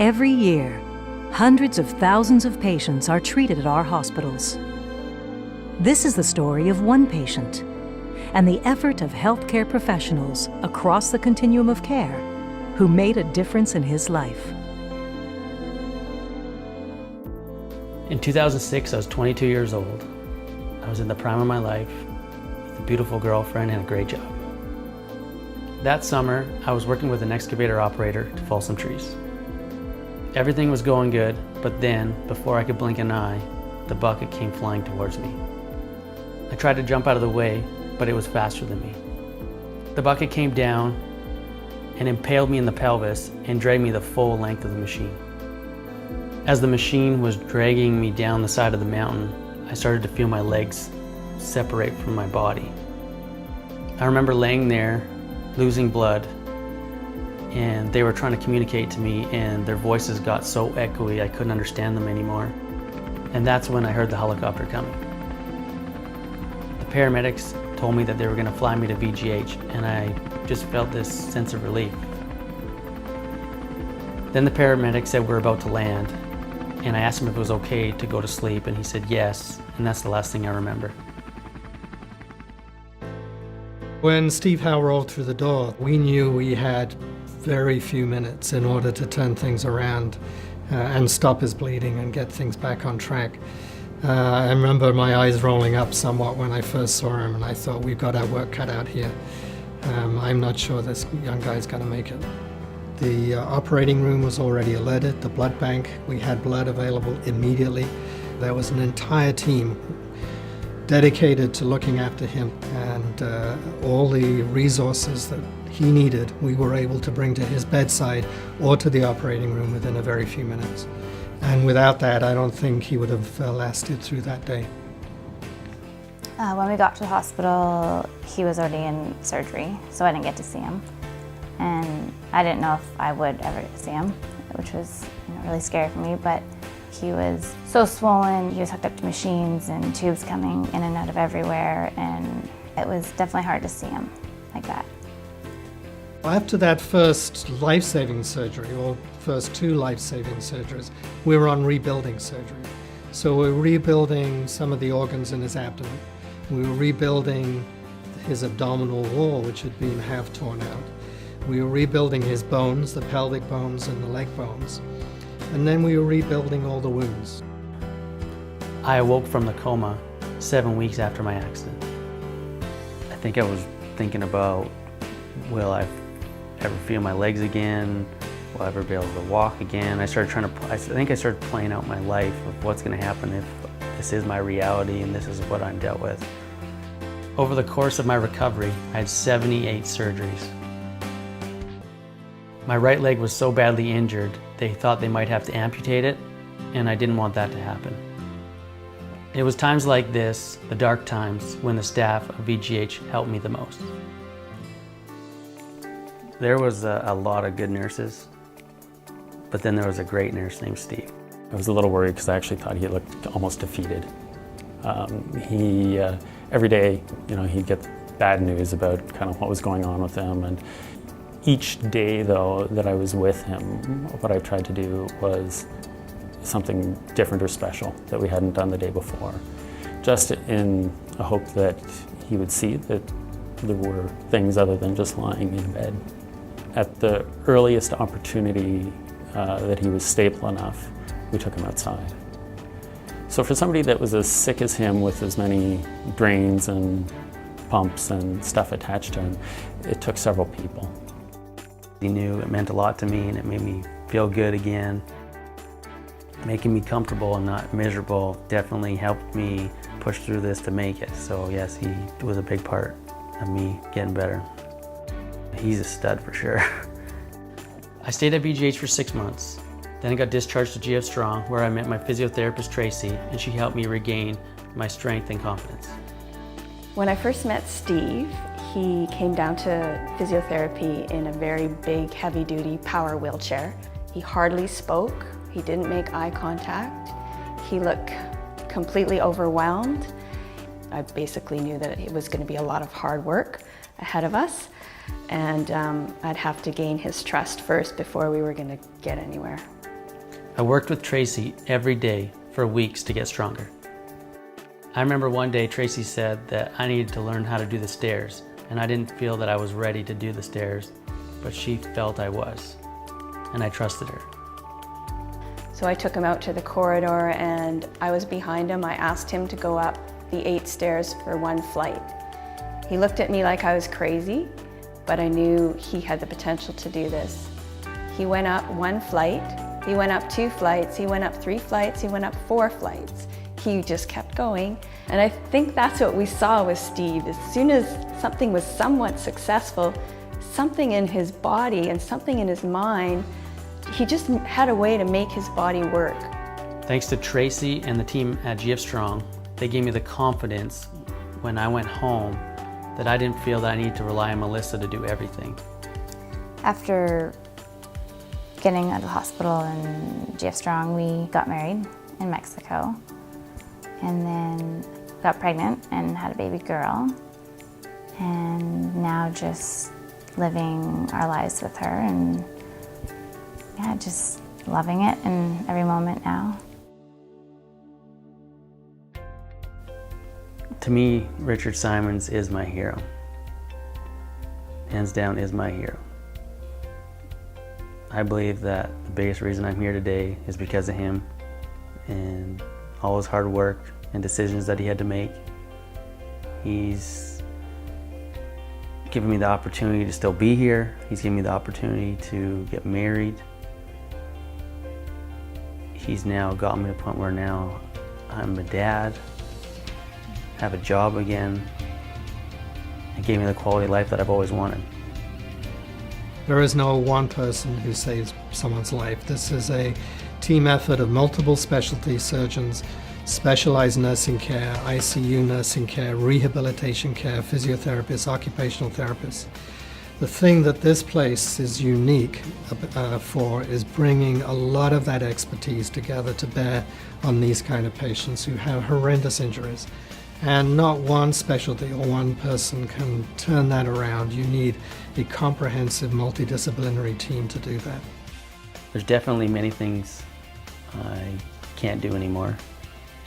Every year, hundreds of thousands of patients are treated at our hospitals. This is the story of one patient and the effort of healthcare professionals across the continuum of care who made a difference in his life. In 2006, I was 22 years old. I was in the prime of my life with a beautiful girlfriend and a great job. That summer, I was working with an excavator operator to fall some trees. Everything was going good, but then, before I could blink an eye, the bucket came flying towards me. I tried to jump out of the way, but it was faster than me. The bucket came down and impaled me in the pelvis and dragged me the full length of the machine. As the machine was dragging me down the side of the mountain, I started to feel my legs separate from my body. I remember laying there, losing blood, and they were trying to communicate to me, and their voices got so echoey I couldn't understand them anymore. And that's when I heard the helicopter coming. The paramedics told me that they were going to fly me to VGH, and I just felt this sense of relief. Then the paramedic said we're about to land, and I asked him if it was okay to go to sleep, and he said yes, and that's the last thing I remember. When Steve Howe rolled through the door, we knew we had very few minutes in order to turn things around and stop his bleeding and get things back on track. I remember my eyes rolling up somewhat when I first saw him, and I thought, we've got our work cut out here. I'm not sure this young guy's going to make it. The operating room was already alerted, the blood bank, we had blood available immediately. There was an entire team dedicated to looking after him, and all the resources that he needed we were able to bring to his bedside or to the operating room within a very few minutes. And without that, I don't think he would have lasted through that day. When we got to the hospital, he was already in surgery, so I didn't get to see him. And I didn't know if I would ever get to see him, which was really scary for me, but he was so swollen. He was hooked up to machines and tubes coming in and out of everywhere, and it was definitely hard to see him like that. After that first life-saving surgery, or first two life-saving surgeries, we were on rebuilding surgery. So we were rebuilding some of the organs in his abdomen. We were rebuilding his abdominal wall, which had been half torn out. We were rebuilding his bones, the pelvic bones and the leg bones. And then we were rebuilding all the wounds. I awoke from the coma 7 weeks after my accident. I think I was thinking about, will I ever feel my legs again? Will I ever be able to walk again? I think I started playing out my life of what's going to happen if this is my reality and this is what I'm dealt with. Over the course of my recovery, I had 78 surgeries. My right leg was so badly injured, they thought they might have to amputate it, and I didn't want that to happen. It was times like this, the dark times, when the staff of VGH helped me the most. There was a lot of good nurses, but then there was a great nurse named Steve. I was a little worried because I actually thought he looked almost defeated. Every day, he'd get bad news about kind of what was going on with him, and each day, though, that I was with him, what I tried to do was something different or special that we hadn't done the day before, just in a hope that he would see that there were things other than just lying in bed. At the earliest opportunity that he was stable enough, we took him outside. So for somebody that was as sick as him, with as many drains and pumps and stuff attached to him, it took several people. He knew it meant a lot to me, and it made me feel good again. Making me comfortable and not miserable definitely helped me push through this to make it. So yes, he was a big part of me getting better. He's a stud for sure. I stayed at VGH for 6 months. Then I got discharged to GF Strong, where I met my physiotherapist Tracy, and she helped me regain my strength and confidence. When I first met Steve, he came down to physiotherapy in a very big, heavy-duty power wheelchair. He hardly spoke. He didn't make eye contact. He looked completely overwhelmed. I basically knew that it was going to be a lot of hard work ahead of us, and I'd have to gain his trust first before we were going to get anywhere. I worked with Tracy every day for weeks to get stronger. I remember one day Tracy said that I needed to learn how to do the stairs, and I didn't feel that I was ready to do the stairs, but she felt I was, and I trusted her. So I took him out to the corridor and I was behind him. I asked him to go up the 8 stairs for one flight. He looked at me like I was crazy, but I knew he had the potential to do this. He went up 1 flight, he went up 2 flights, he went up 3 flights, he went up 4 flights. He just kept going. And I think that's what we saw with Steve. As soon as something was somewhat successful, something in his body and something in his mind, he just had a way to make his body work. Thanks to Tracy and the team at GF Strong, they gave me the confidence when I went home that I didn't feel that I needed to rely on Melissa to do everything. After getting out of the hospital and GF Strong, we got married in Mexico, and then got pregnant and had a baby girl, and now just living our lives with her, and yeah, just loving it in every moment now. To me, Richard Simons is my hero. Hands down is my hero. I believe that the biggest reason I'm here today is because of him and all his hard work and decisions that he had to make. He's given me the opportunity to still be here. He's given me the opportunity to get married. He's now gotten me to the point where now I'm a dad, have a job again, and gave me the quality of life that I've always wanted. There is no one person who saves someone's life. This is a team effort of multiple specialty surgeons, specialized nursing care, ICU nursing care, rehabilitation care, physiotherapists, occupational therapists. The thing that this place is unique for is bringing a lot of that expertise together to bear on these kind of patients who have horrendous injuries. And not one specialty or one person can turn that around. You need a comprehensive multidisciplinary team to do that. There's definitely many things I can't do anymore,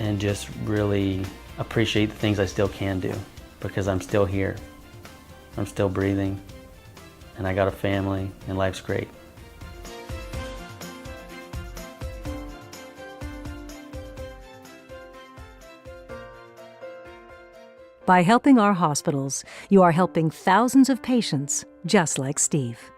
and just really appreciate the things I still can do, because I'm still here. I'm still breathing, and I got a family, and life's great. By helping our hospitals, you are helping thousands of patients just like Steve.